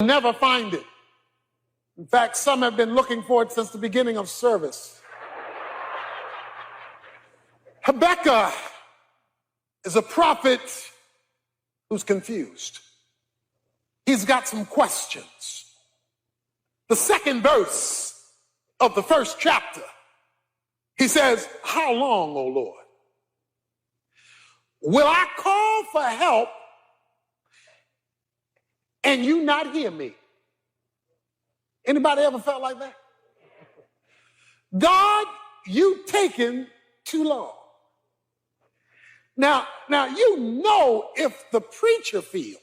never find it. In fact, some have been looking for it since the beginning of service. Habakkuk is a prophet who's confused. He's got some questions. The second verse of the first chapter, he says, how long, O Lord? Will I call for help and you not hear me? Anybody ever felt like that? God, you taking too long. Now, you know if the preacher feels,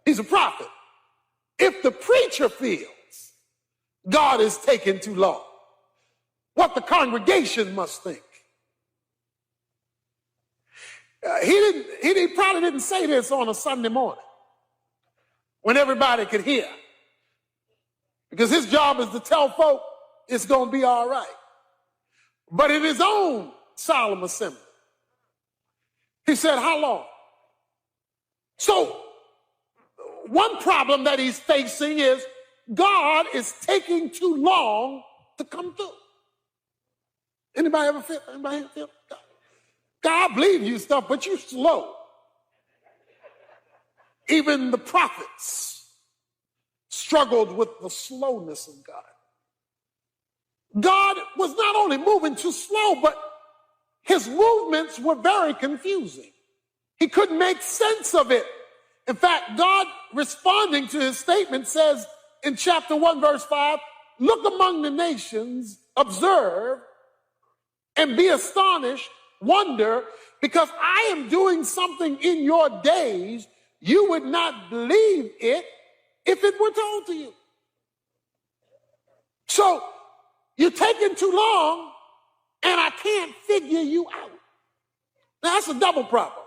he's a prophet, if the preacher feels God is taking too long, what the congregation must think. He probably didn't say this on a Sunday morning when everybody could hear, because his job is to tell folk it's going to be all right. But in his own solemn assembly, he said, how long? So one problem that he's facing is God is taking too long to come through. Anybody ever feel God believes you stuff, but you're slow. Even the prophets struggled with the slowness of God. God was not only moving too slow, but his movements were very confusing. He couldn't make sense of it. In fact, God, responding to his statement, says in chapter 1, verse 5, look among the nations, observe, and be astonished, wonder, because I am doing something in your days you would not believe it if it were told to you. So you're taking too long and I can't figure you out. Now that's a double problem.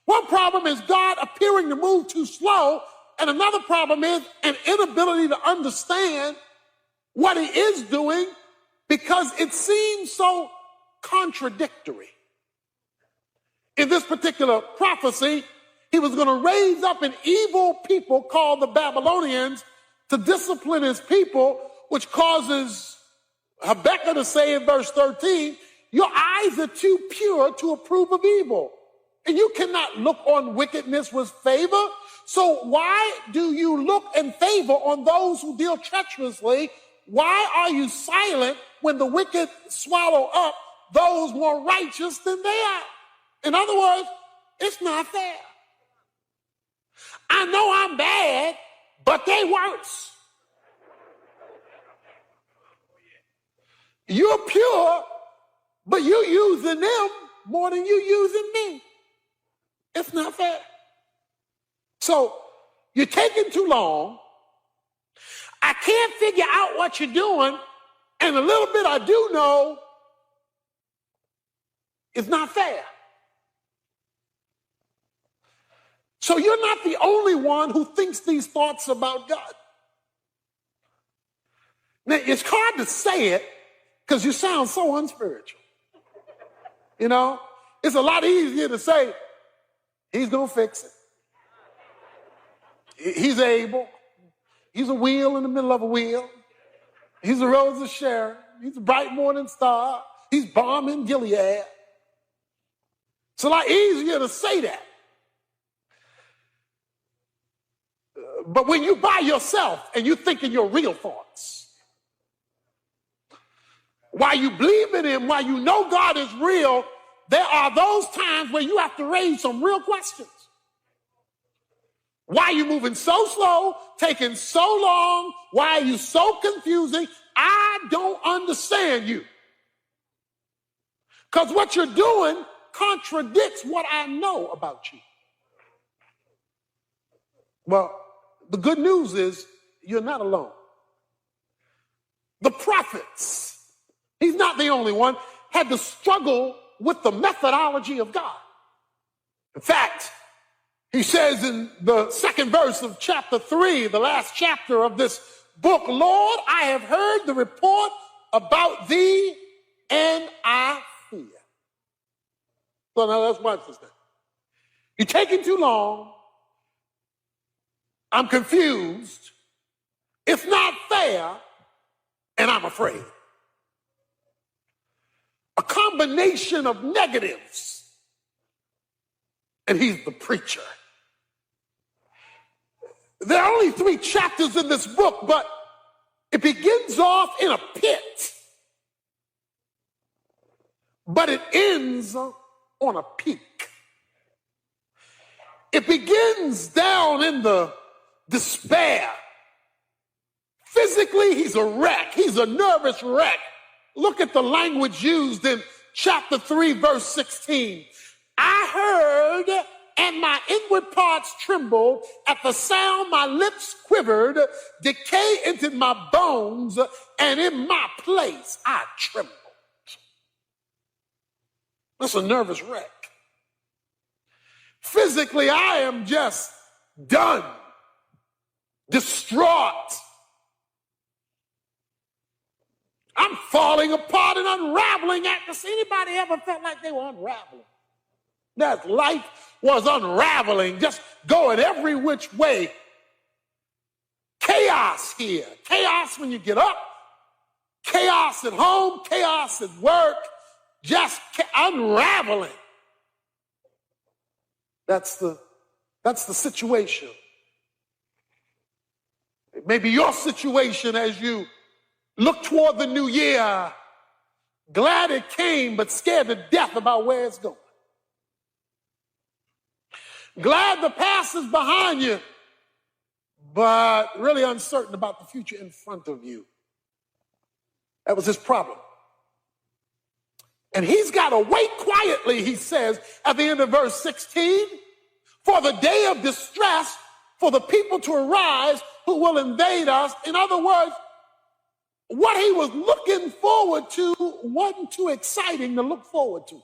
One problem is God appearing to move too slow, and another problem is an inability to understand what he is doing because it seems so contradictory. In this particular prophecy, he was going to raise up an evil people called the Babylonians to discipline his people, which causes Habakkuk to say in verse 13, your eyes are too pure to approve of evil, and you cannot look on wickedness with favor. So why do you look in favor on those who deal treacherously? Why are you silent when the wicked swallow up those more righteous than they are? In other words, it's not fair. I know I'm bad, but they worse. You're pure, but you're using them more than you're using me. It's not fair. So you're taking too long. I can't figure out what you're doing, and a little bit I do know is not fair. So you're not the only one who thinks these thoughts about God. Now, it's hard to say it because you sound so unspiritual. You know, it's a lot easier to say, he's going to fix it. He's able. He's a wheel in the middle of a wheel. He's a rose of Sharon. He's a bright morning star. He's balm in Gilead. It's a lot easier to say that. But when you're by yourself and you're thinking your real thoughts, while you believe in him, while you know God is real, there are those times where you have to raise some real questions. Why are you moving so slow, taking so long? Why are you so confusing? I don't understand you. Because what you're doing contradicts what I know about you. Well, the good news is you're not alone. The prophets, he's not the only one, had to struggle with the methodology of God. In fact, he says in the second verse of chapter 3, the last chapter of this book, Lord, I have heard the report about thee and I fear. So now let's watch this thing. You're taking too long. I'm confused, it's not fair, and I'm afraid. A combination of negatives, and he's the preacher. There are only 3 chapters in this book, but it begins off in a pit, but it ends on a peak. It begins down in the despair. Physically, he's a wreck. He's a nervous wreck. Look at the language used in chapter 3, verse 16. I heard, and my inward parts trembled. At the sound, my lips quivered. Decay entered my bones, and in my place, I trembled. That's a nervous wreck. Physically, I am just done, distraught. I'm falling apart and unraveling at this. Anybody ever felt like they were unraveling? That life was unraveling, just going every which way. Chaos here. Chaos when you get up. Chaos at home. Chaos at work. Just unraveling. That's the situation. Maybe your situation as you look toward the new year, glad it came, but scared to death about where it's going. Glad the past is behind you, but really uncertain about the future in front of you. That was his problem. And he's got to wait quietly, he says at the end of verse 16, for the day of distress, for the people to arise who will invade us. In other words, what he was looking forward to wasn't too exciting to look forward to.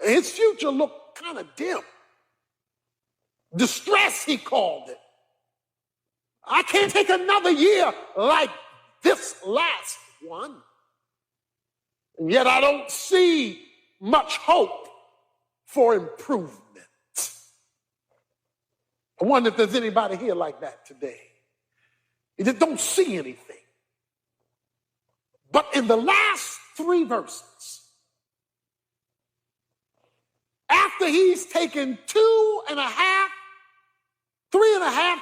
His future looked kind of dim. Distress, he called it. I can't take another year like this last one. And yet I don't see much hope for improvement. I wonder if there's anybody here like that today. You just don't see anything. But in the last 3 verses, after he's taken 3.5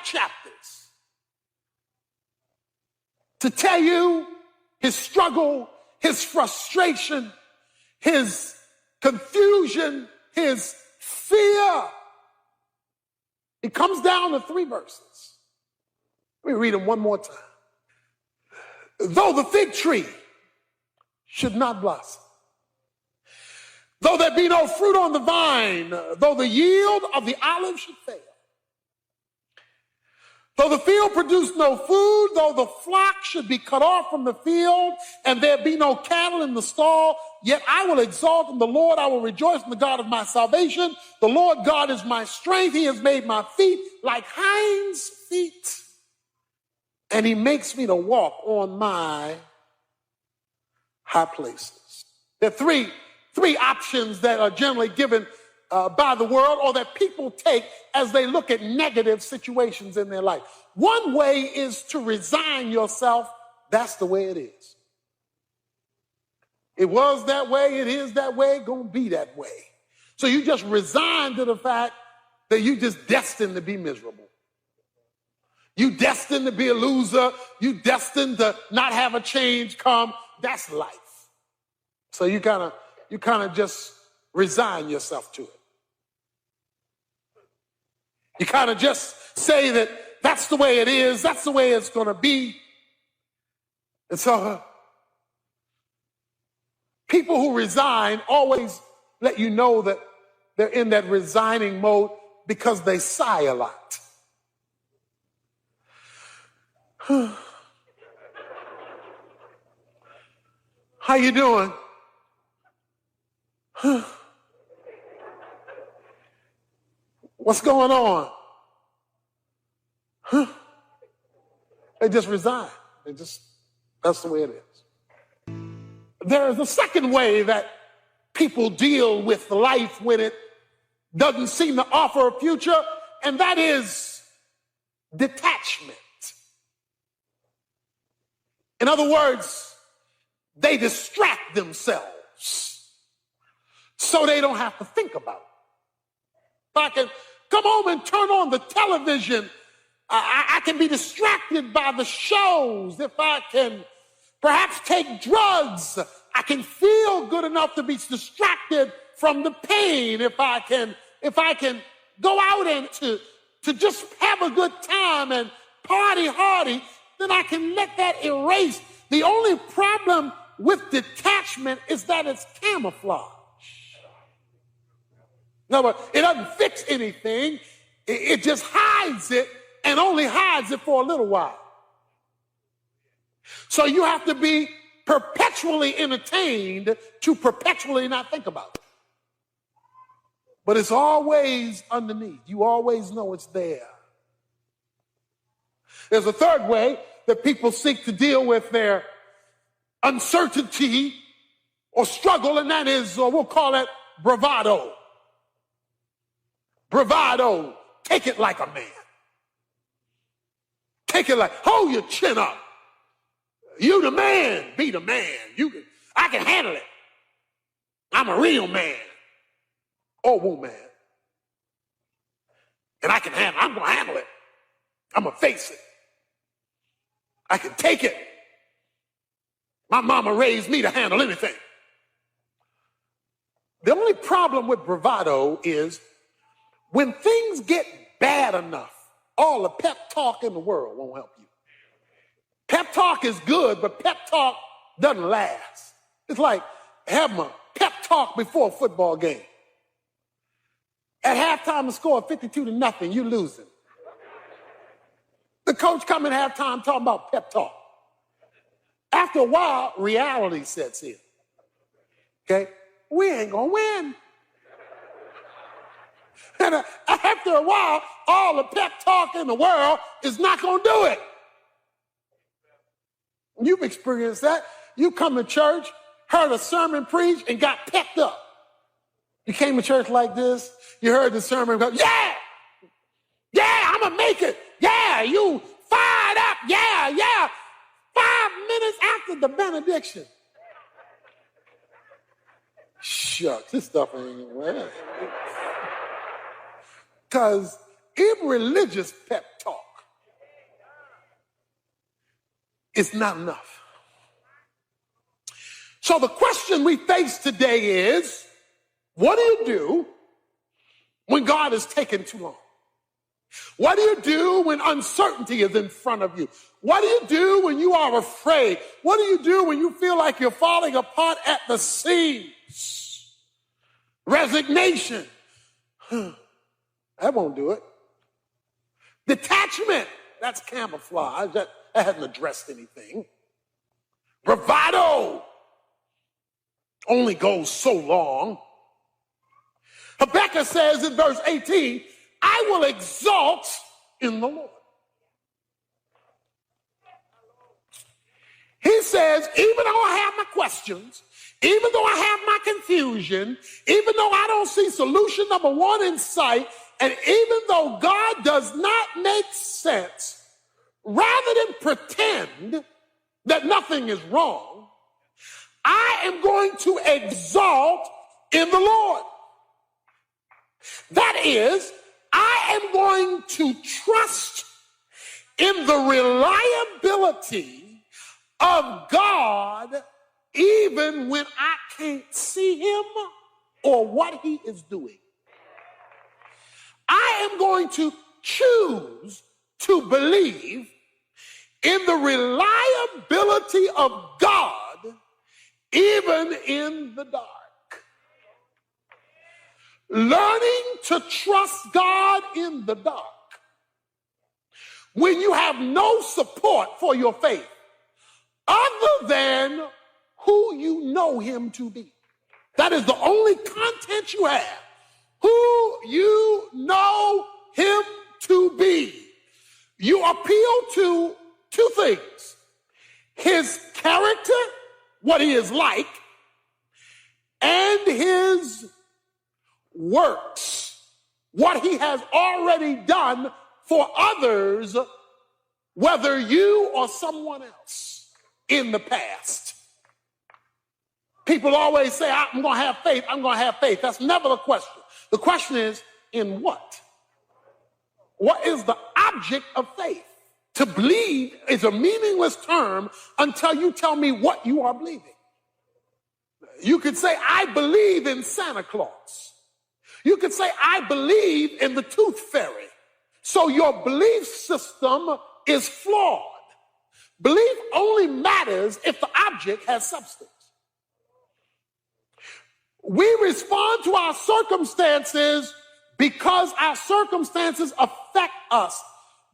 chapters to tell you his struggle, his frustration, his confusion, his fear, it comes down to 3 verses. Let me read them one more time. Though the fig tree should not blossom, though there be no fruit on the vine, though the yield of the olive should fail, though the field produce no food, though the flock should be cut off from the field, and there be no cattle in the stall, yet I will exalt in the Lord, I will rejoice in the God of my salvation. The Lord God is my strength. He has made my feet like hinds' feet, and he makes me to walk on my high places. There are three options that are generally given by the world, or that people take as they look at negative situations in their life. One way is to resign yourself. That's the way it is. It was that way, it is that way, gonna be that way. So you just resign to the fact that you just destined to be miserable. You destined to be a loser. You destined to not have a change come. That's life. So you kind of just resign yourself to it. You kind of just say that that's the way it is. That's the way it's going to be. And so people who resign always let you know that they're in that resigning mode because they sigh a lot. How you doing? What's going on? They just resign. That's the way it is. There is a second way that people deal with life when it doesn't seem to offer a future, and that is detachment. In other words, they distract themselves so they don't have to think about it. If I can come home and turn on the television, I can be distracted by the shows. If I can perhaps take drugs, I can feel good enough to be distracted from the pain. If I can go out and to just have a good time and party hardy, then I can let that erase. The only problem with detachment is that it's camouflage. In other words, it doesn't fix anything. It just hides it, and only hides it for a little while. So you have to be perpetually entertained to perpetually not think about it. But it's always underneath. You always know it's there. There's a third way that people seek to deal with their uncertainty or struggle, and that is, we'll call it bravado. Bravado. Take it like a man. Take it like, hold your chin up. You the man, be the man. I can handle it. I'm a real man or woman. And I'm going to handle it. I'm going to face it. I can take it. My mama raised me to handle anything. The only problem with bravado is when things get bad enough, all the pep talk in the world won't help you. Pep talk is good, but pep talk doesn't last. It's like having a pep talk before a football game. At halftime, the score 52-0, you losing. The coach come in halftime talking about pep talk. After a while, reality sets in. Okay? We ain't gonna win. And after a while, all the pep talk in the world is not gonna do it. You've experienced that. You come to church, heard a sermon preached, and got pepped up. You came to church like this, you heard the sermon, go, yeah, I'm gonna make it. Yeah, you fired up. Yeah. 5 minutes after the benediction. Shucks, this stuff ain't right. Because irreligious pep talk is not enough. So the question we face today is, what do you do when God is taking too long? What do you do when uncertainty is in front of you? What do you do when you are afraid? What do you do when you feel like you're falling apart at the seams? Resignation. That won't do it. Detachment. That's camouflage. That hasn't addressed anything. Bravado only goes so long. Habakkuk says in verse 18, I will exalt in the Lord. He says, even though I have my questions, even though I have my confusion, even though I don't see solution number one in sight, and even though God does not make sense, rather than pretend that nothing is wrong, I am going to exalt in the Lord. That is, I am going to trust in the reliability of God even when I can't see him or what he is doing. I am going to choose to believe in the reliability of God even in the dark. Learning to trust God in the dark when you have no support for your faith other than who you know him to be. That is the only content you have. Who you know him to be. You appeal to two things. His character, what he is like, and his works, what he has already done for others, whether you or someone else in the past. People always say, I'm going to have faith, I'm going to have faith. That's never the question. The question is, in what? What is the object of faith? To believe is a meaningless term until you tell me what you are believing. You could say, I believe in Santa Claus. You could say, I believe in the tooth fairy. So your belief system is flawed. Belief only matters if the object has substance. We respond to our circumstances because our circumstances affect us.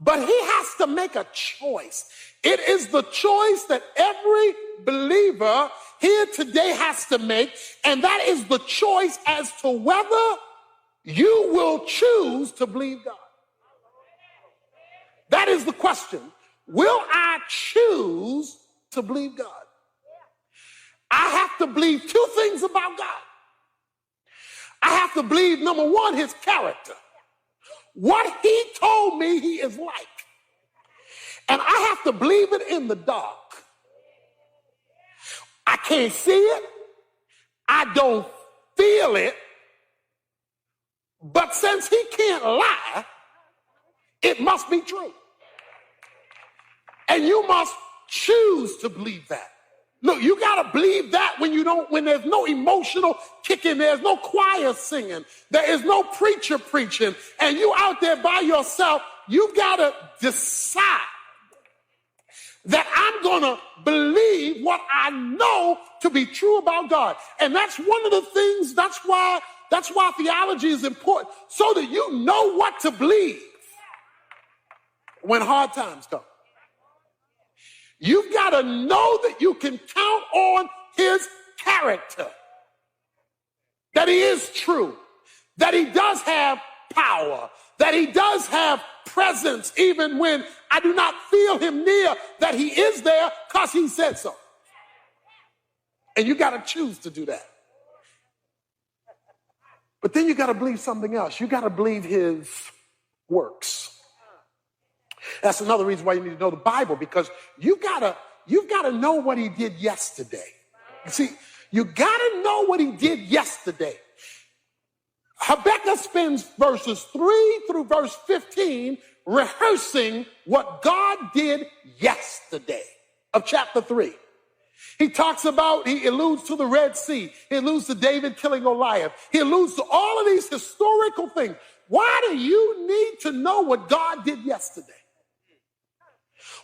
But he has to make a choice. It is the choice that every believer here today has to make, and that is the choice as to whether you will choose to believe God. That is the question. Will I choose to believe God? I have to believe two things about God. I have to believe, number one, his character. What he told me he is like. And I have to believe it in the dark. I can't see it. I don't feel it. But since he can't lie, it must be true. And you must choose to believe that. Look, you got to believe that when there's no emotional kicking, there's no choir singing, there is no preacher preaching, and you out there by yourself, you've got to decide that I'm going to believe what I know to be true about God. And that's one of the things, that's why theology is important, so that you know what to believe when hard times come. You've got to know that you can count on his character, that he is true, that he does have power, that he does have presence even when I do not feel him near, that he is there because he said so. And you got to choose to do that. But then you got to believe something else. You got to believe his works. That's another reason why you need to know the Bible, because you've got to know what he did yesterday. You see, you got to know what he did yesterday. Habakkuk spends verses 3 through verse 15 rehearsing what God did yesterday of chapter 3. He alludes to the Red Sea. He alludes to David killing Goliath. He alludes to all of these historical things. Why do you need to know what God did yesterday?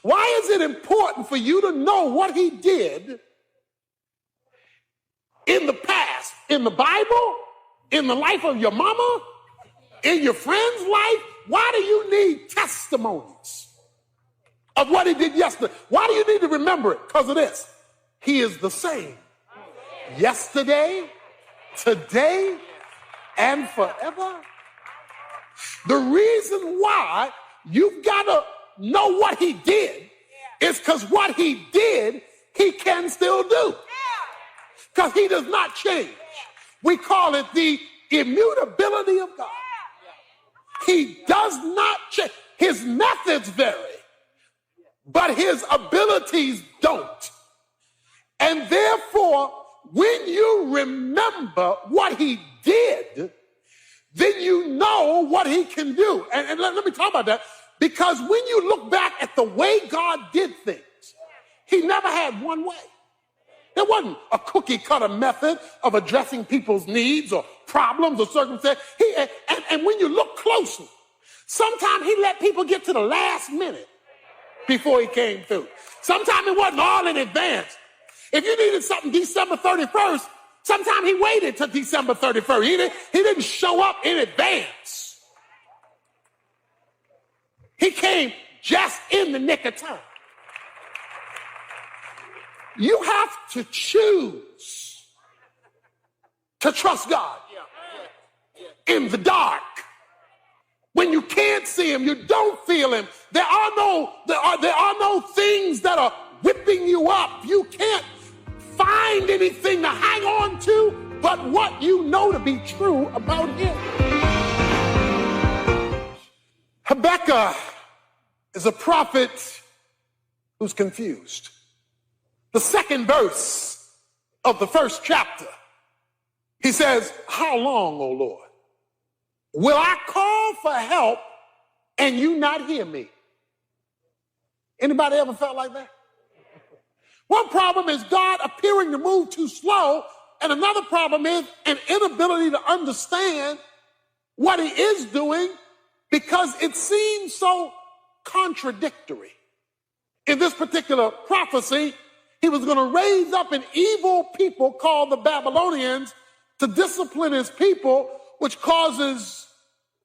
Why is it important for you to know what he did in the past, in the Bible, in the life of your mama, in your friend's life? Why do you need testimonies of what he did yesterday? Why do you need to remember it? Because of this. He is the same yesterday, today, and forever. The reason why you've got to know what he did is because what he did, he can still do. Because he does not change. We call it the immutability of God. He does not change. His methods vary, but his abilities don't. And therefore, when you remember what he did, then you know what he can do. And let me talk about that. Because when you look back at the way God did things, he never had one way. There wasn't a cookie cutter method of addressing people's needs or problems or circumstances. And when you look closely, sometimes he let people get to the last minute before he came through. Sometimes it wasn't all in advance. If you needed something December 31st, sometimes he waited till December 31st. He didn't show up in advance. He came just in the nick of time. You have to choose to trust God in the dark. When you can't see him, you don't feel him. There are no things that are whipping you up. You can't find anything to hang on to but what you know to be true about him. Habakkuk is a prophet who's confused. The second verse of the first chapter, he says, how long, O Lord, will I call for help and you not hear me? Anybody ever felt like that? One problem is God appearing to move too slow, and another problem is an inability to understand what he is doing because it seems so contradictory. In this particular prophecy, he was going to raise up an evil people called the Babylonians to discipline his people, which causes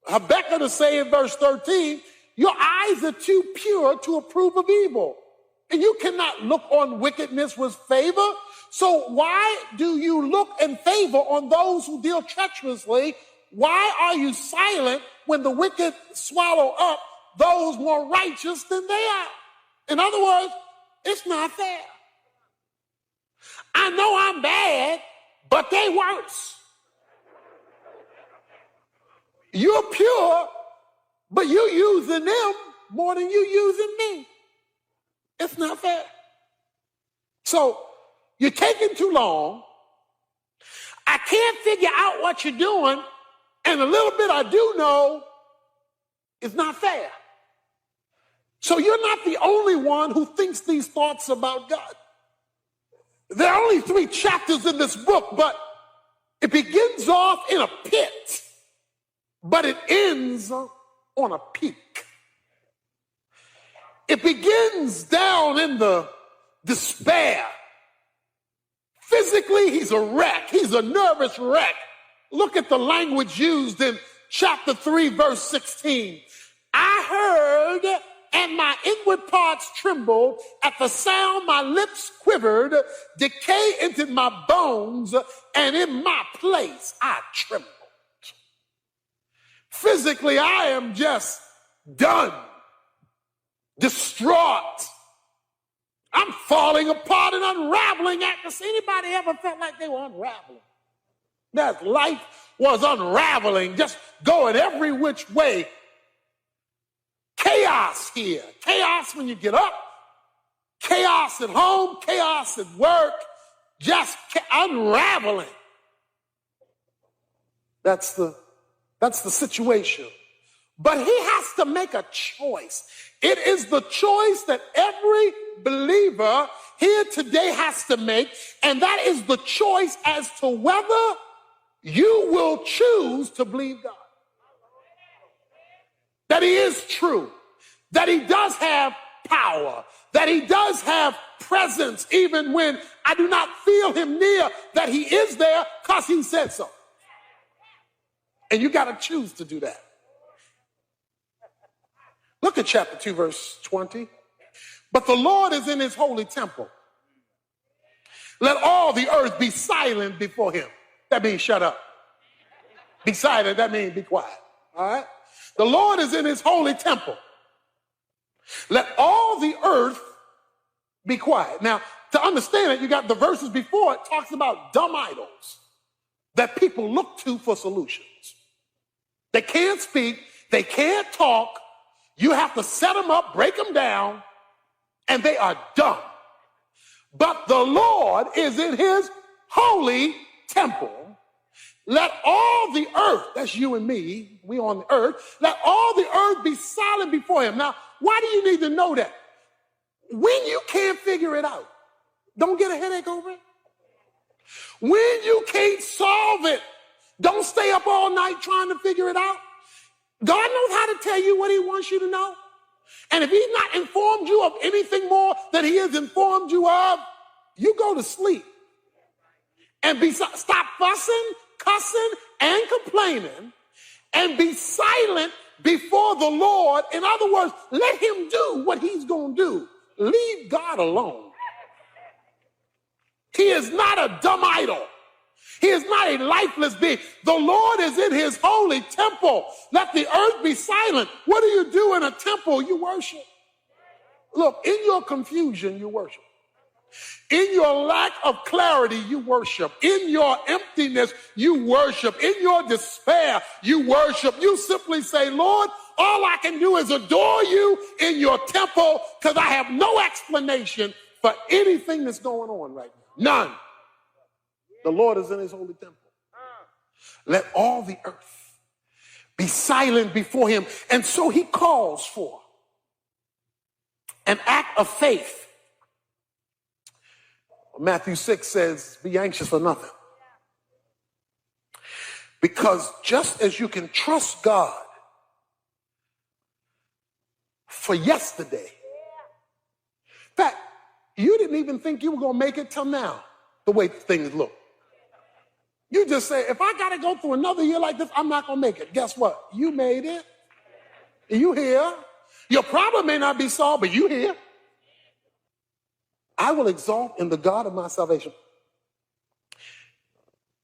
Habakkuk to say in verse 13, your eyes are too pure to approve of evil, and you cannot look on wickedness with favor. So why do you look in favor on those who deal treacherously? Why are you silent when the wicked swallow up those more righteous than they are? In other words, it's not fair. I know I'm bad, but they worse. You're pure, but you using them more than you using me. It's not fair. So you're taking too long. I can't figure out what you're doing, and the little bit I do know is not fair. So you're not the only one who thinks these thoughts about God. There are only 3 chapters in this book, but it begins off in a pit, but it ends on a peak. It begins down in the despair. Physically, he's a wreck. He's a nervous wreck. Look at the language used in chapter 3, verse 16. I heard and my inward parts trembled. At the sound, my lips quivered. Decay entered my bones, and in my place, I trembled. Physically, I am just done, distraught. I'm falling apart and unraveling at this. Anybody ever felt like they were unraveling? That life was unraveling, just going every which way. Chaos here. Chaos when you get up. Chaos at home. Chaos at work. Just unraveling. That's the situation. But he has to make a choice. It is the choice that every believer here today has to make, and that is the choice as to whether you will choose to believe God. That he is true, that he does have power, that he does have presence even when I do not feel him near, that he is there because he said so. And you got to choose to do that. Look at chapter 2, verse 20. But the Lord is in his holy temple. Let all the earth be silent before him. That means shut up. Be silent, that means be quiet. All right? The Lord is in his holy temple. Let all the earth be quiet. Now, to understand it, you got the verses before it talks about dumb idols that people look to for solutions. They can't speak. They can't talk. You have to set them up, break them down, and they are dumb. But the Lord is in his holy temple. Let all the earth, that's you and me, we on the earth, let all the earth be silent before him. Now, why do you need to know that? When you can't figure it out, don't get a headache over it. When you can't solve it, don't stay up all night trying to figure it out. God knows how to tell you what he wants you to know. And if he's not informed you of anything more than he has informed you of, you go to sleep. And stop fussing, cussing, and complaining, and be silent before the Lord. In other words, let him do what he's going to do. Leave God alone. He is not a dumb idol. He is not a lifeless being. The Lord is in his holy temple. Let the earth be silent. What do you do in a temple? You worship. Look, in your confusion, you worship. In your lack of clarity, you worship. In your emptiness, you worship. In your despair, you worship. You simply say, Lord, all I can do is adore you in your temple because I have no explanation for anything that's going on right now. None. The Lord is in his holy temple. Let all the earth be silent before him. And so he calls for an act of faith. Matthew 6 says, be anxious for nothing. Because just as you can trust God for yesterday, in fact, you didn't even think you were going to make it till now, the way things look. You just say, if I got to go through another year like this, I'm not going to make it. Guess what? You made it. You here. Your problem may not be solved, but you here. I will exalt in the God of my salvation.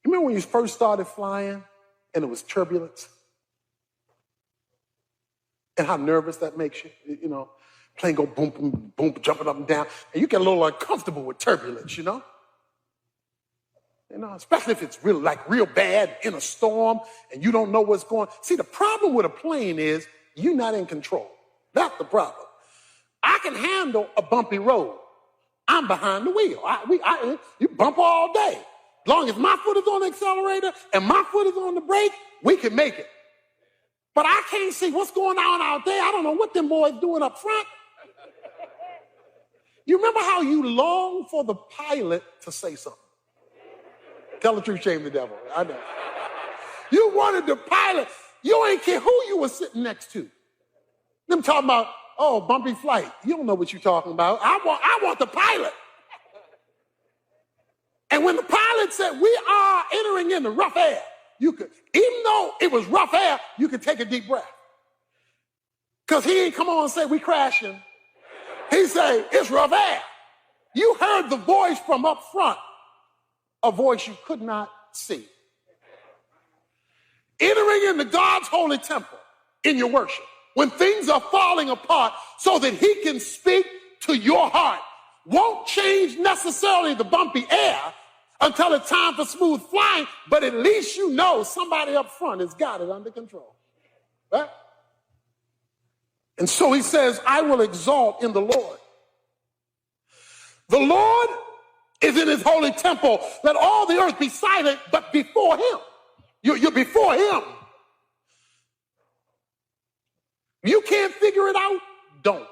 You remember when you first started flying and it was turbulence? And how nervous that makes you? You know, plane go boom, boom, boom, jumping up and down. And you get a little uncomfortable with turbulence, you know? You know, especially if it's real bad in a storm and you don't know what's going on. See, the problem with a plane is you're not in control. That's the problem. I can handle a bumpy road. I'm behind the wheel. You bump all day. As long as my foot is on the accelerator and my foot is on the brake, we can make it. But I can't see what's going on out there. I don't know what them boys doing up front. You remember how you long for the pilot to say something? Tell the truth, shame the devil. I know. You wanted the pilot. You ain't care who you were sitting next to. Them talking about, oh, bumpy flight. You don't know what you're talking about. I want the pilot. And when the pilot said, we are entering into rough air, you could, even though it was rough air, you could take a deep breath. Because he ain't come on and say, we crashing. He say, it's rough air. You heard the voice from up front, a voice you could not see. Entering into God's holy temple in your worship, when things are falling apart so that he can speak to your heart, won't change necessarily the bumpy air until it's time for smooth flying, but at least you know somebody up front has got it under control. Right? And so he says, I will exalt in the Lord. The Lord is in his holy temple. Let all the earth be silent, but before him. You're before him. You can't figure it out? Don't.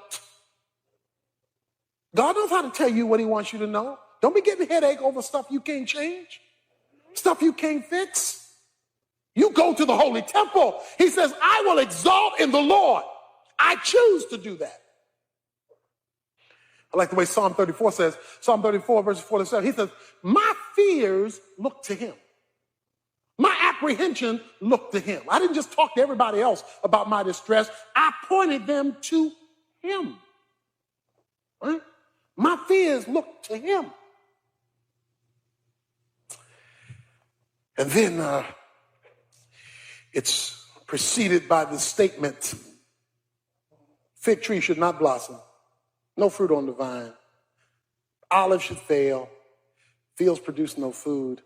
God knows how to tell you what he wants you to know. Don't be getting a headache over stuff you can't change, stuff you can't fix. You go to the holy temple. He says, I will exalt in the Lord. I choose to do that. I like the way Psalm 34 says, Psalm 34, verses 4 to 7. He says, my fears look to him. My apprehension looked to him. I didn't just talk to everybody else about my distress. I pointed them to him. Right? My fears looked to him. And then it's preceded by the statement, fig tree should not blossom, no fruit on the vine, olive should fail, fields produce no food,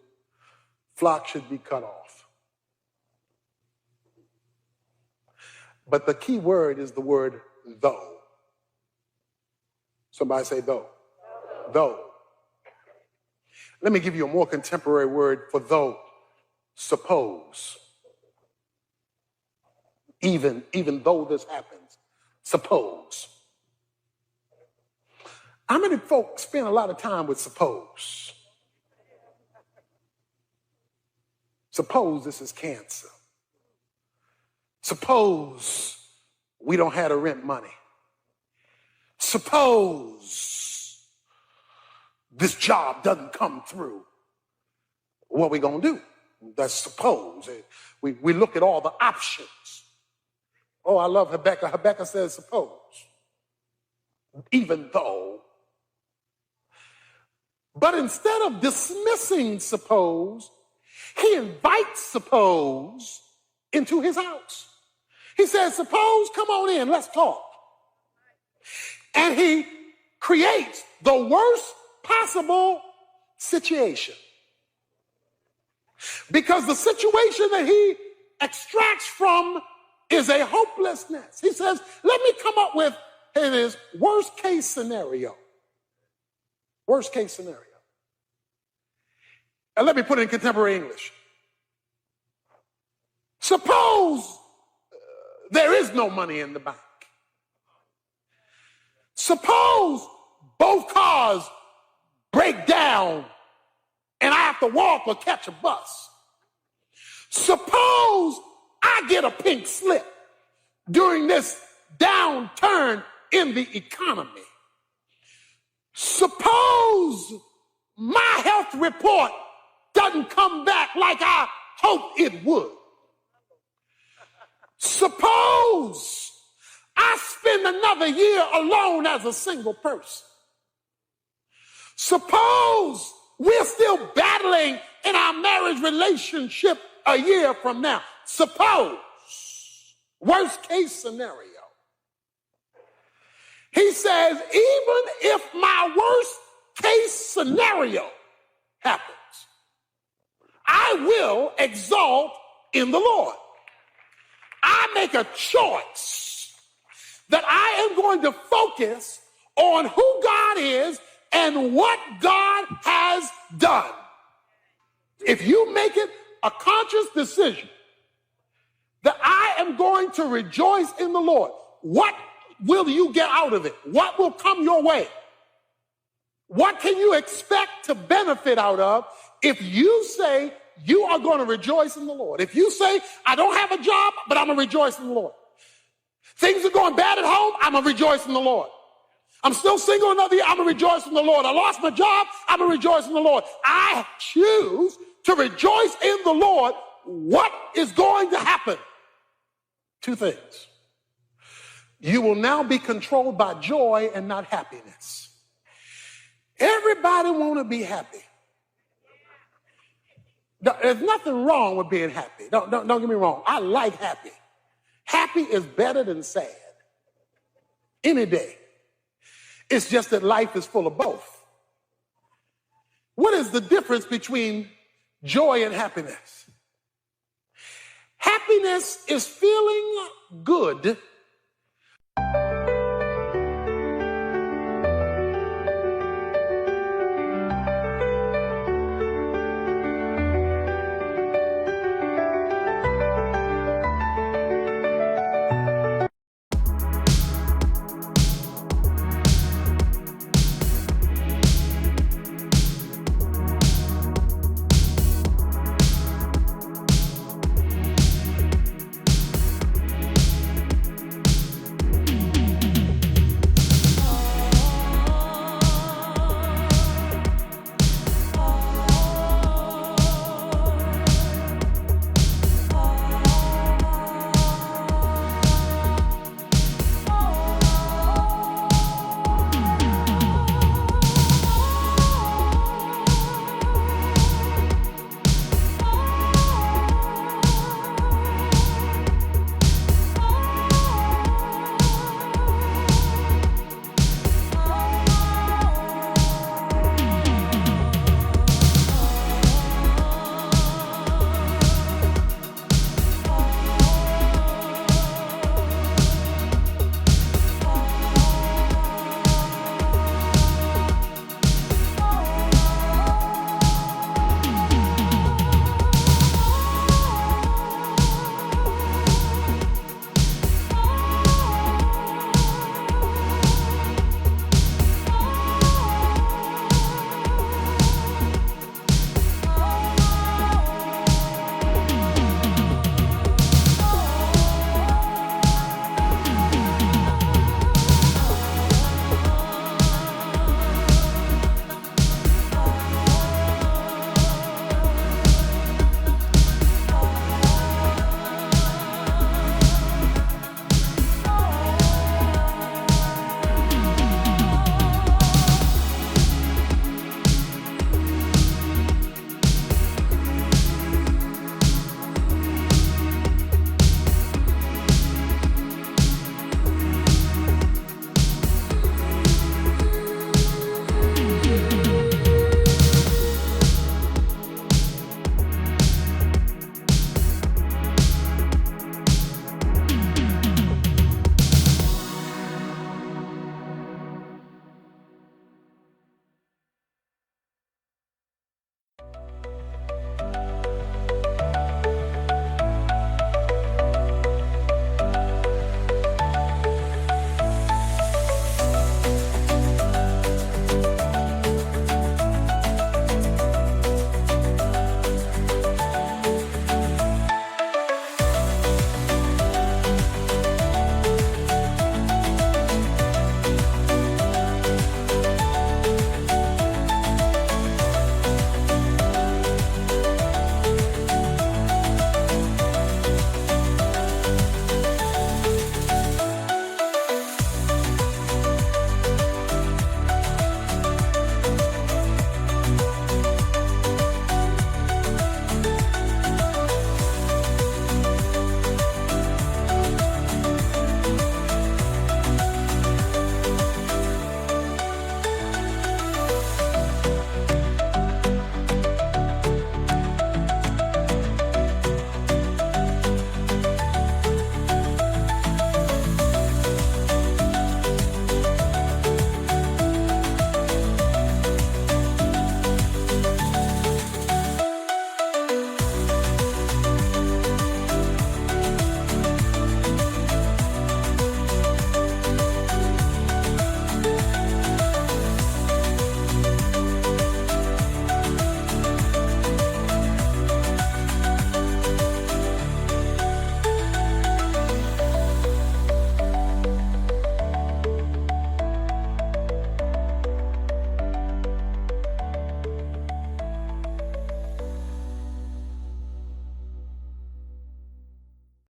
flock should be cut off. But the key word is the word though. Somebody say though. Though. Let me give you a more contemporary word for though. Suppose. Even though this happens, suppose. How many folks spend a lot of time with suppose? Suppose this is cancer. Suppose we don't have the rent money. Suppose this job doesn't come through. What are we going to do? That's suppose. We look at all the options. Oh, I love Habakkuk. Habakkuk says suppose. Even though. But instead of dismissing suppose, he invites suppose into his house. He says, suppose, come on in, let's talk. And he creates the worst impossible situation. Because the situation that he extracts from is a hopelessness. He says, let me come up with, it is worst case scenario. Worst case scenario. And let me put it in contemporary English. Suppose there is no money in the bank. Suppose both cars break down and I have to walk or catch a bus. Suppose I get a pink slip during this downturn in the economy. Suppose my health report doesn't come back like I hoped it would. Suppose I spend another year alone as a single person. Suppose we're still battling in our marriage relationship a year from now. Suppose, worst case scenario. He says, even if my worst case scenario happens, I will exalt in the Lord. I make a choice that I am going to focus on who God is and what God has done. If you make it a conscious decision that I am going to rejoice in the Lord, what will you get out of it? What will come your way? What can you expect to benefit out of if you say you are going to rejoice in the Lord? If you say, I don't have a job, but I'm going to rejoice in the Lord. Things are going bad at home, I'm going to rejoice in the Lord. I'm still single another year, I'm going to rejoice in the Lord. I lost my job, I'm going to rejoice in the Lord. I choose to rejoice in the Lord. What is going to happen? Two things. You will now be controlled by joy and not happiness. Everybody want to be happy. There's nothing wrong with being happy. Don't get me wrong. I like happy. Happy is better than sad. Any day. It's just that life is full of both. What is the difference between joy and happiness? Happiness is feeling good